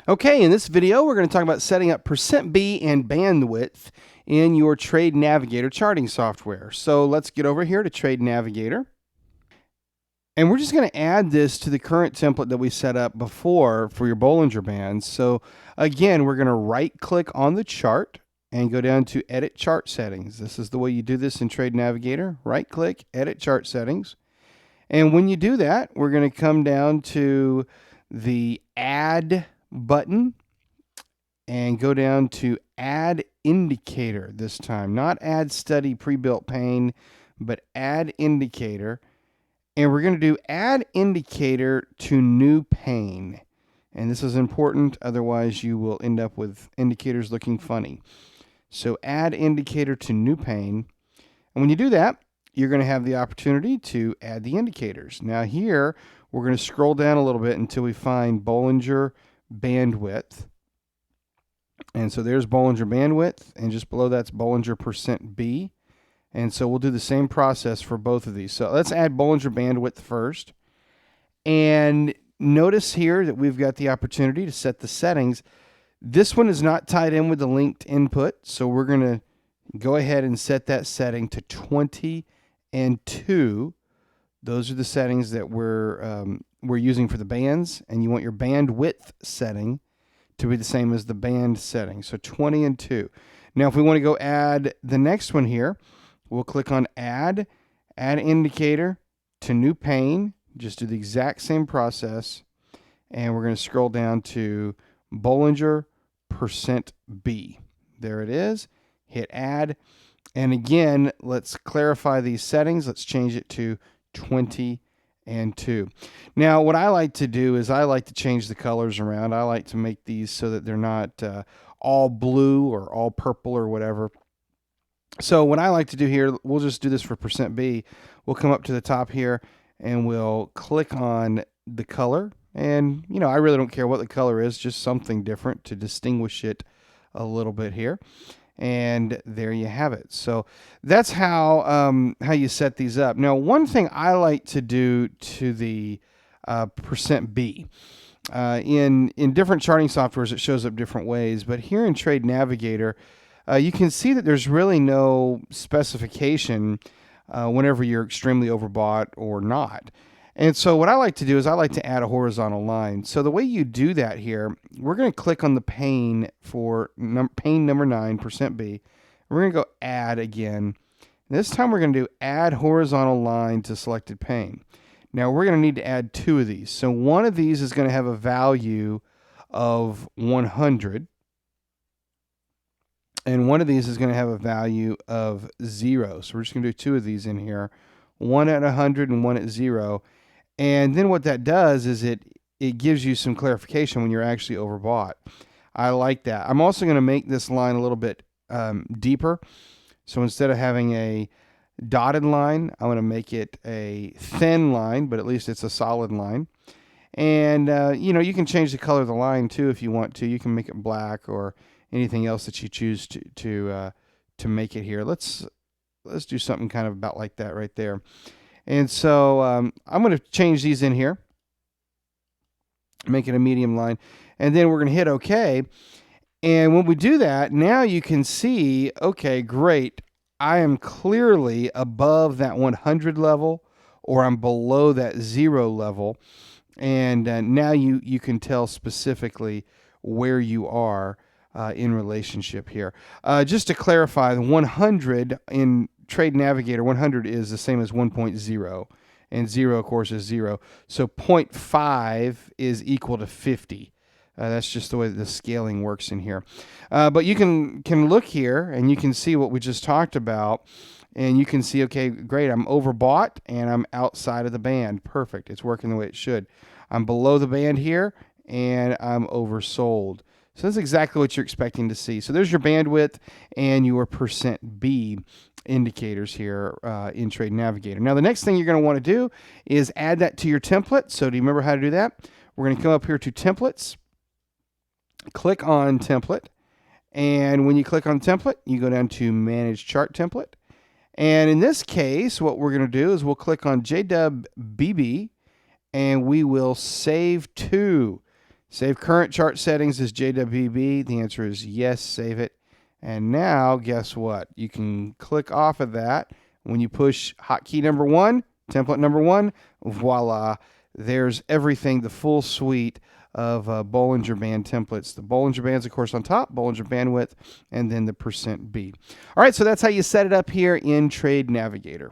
Okay, in this video, we're going to talk about setting up %B and bandwidth in your Trade Navigator charting software. So let's get over here to Trade Navigator. And we're just going to add this to the current template that we set up before for your Bollinger Bands. So again, we're going to right-click on the chart and go down to Edit Chart Settings. This is the way you do this in Trade Navigator. Right-click, Edit Chart Settings. And when you do that, we're going to come down to the Add button and go down to Add Indicator this time. Not Add Study Pre-Built Pane, but Add Indicator. And we're going to do Add Indicator to New Pane. And this is important, otherwise you will end up with indicators looking funny. So Add Indicator to New Pane. And when you do that, you're going to have the opportunity to add the indicators. Now here, we're going to scroll down a little bit until we find Bollinger Bandwidth. And so there's Bollinger Bandwidth, and just below that's Bollinger %B. And so we'll do the same process for both of these. So let's add Bollinger Bandwidth first. And notice here that we've got the opportunity to set the settings. This one is not tied in with the linked input, so we're going to go ahead and set that setting to 20 and 2. Those are the settings that we're using for the bands, and you want your bandwidth setting to be the same as the band setting. So 20 and 2. Now, if we want to go add the next one here, we'll click on Add Indicator to New Pane. Just do the exact same process, and we're going to scroll down to Bollinger %B. There it is. Hit Add. And again, let's clarify these settings. Let's change it to 20 and 2. Now, what I like to do is I like to change the colors around. I like to make these so that they're not all blue or all purple or whatever. So what I like to do here, we'll just do this for %B. We'll come up to the top here and we'll click on the color. And, you know, I really don't care what the color is, just something different to distinguish it a little bit here. And there you have it. So that's how you set these up. Now, one thing I like to do to the %B, in different charting softwares, it shows up different ways. But here in Trade Navigator, you can see that there's really no specification whenever you're extremely overbought or not. And so what I like to do is I like to add a horizontal line. So the way you do that here, we're going to click on the pane for pane number 9, %B. We're going to go Add again. This time we're going to do Add Horizontal Line to Selected Pane. Now we're going to need to add 2 of these. So one of these is going to have a value of 100. And one of these is going to have a value of 0. So we're just going to do 2 of these in here. One at 100 and one at 0. And then what that does is it gives you some clarification when you're actually overbought. I like that. I'm also going to make this line a little bit deeper. So instead of having a dotted line, I'm going to make it a thin line, but at least it's a solid line. And, you know, you can change the color of the line too if you want to. You can make it black or anything else that you choose to make it here. Let's do something kind of about like that right there. And so I'm going to change these in here, make it a medium line, and then we're going to hit OK. And when we do that, now you can see, okay, great, I am clearly above that 100 level, or I'm below that 0 level. And now you can tell specifically where you are in relationship here. Just to clarify, the 100 in Trade Navigator, 100 is the same as 1.0, and 0, of course, is 0. So 0.5 is equal to 50. That's just the way that the scaling works in here. But you can look here, and you can see what we just talked about, and you can see, okay, great, I'm overbought, and I'm outside of the band. Perfect. It's working the way it should. I'm below the band here, and I'm oversold. So that's exactly what you're expecting to see. So there's your bandwidth and your %B indicators here in Trade Navigator. Now, the next thing you're going to want to do is add that to your template. So do you remember how to do that? We're going to come up here to Templates, click on Template, and when you click on Template, you go down to Manage Chart Template. And in this case, what we're going to do is we'll click on JWBB, and we will save to. Save current chart settings as JWB. The answer is yes, save it. And now, guess what? You can click off of that. When you push hotkey number 1, template number 1, voila, there's everything, the full suite of Bollinger Band templates. The Bollinger Band's, of course, on top, Bollinger Bandwidth, and then the %B. All right, so that's how you set it up here in Trade Navigator.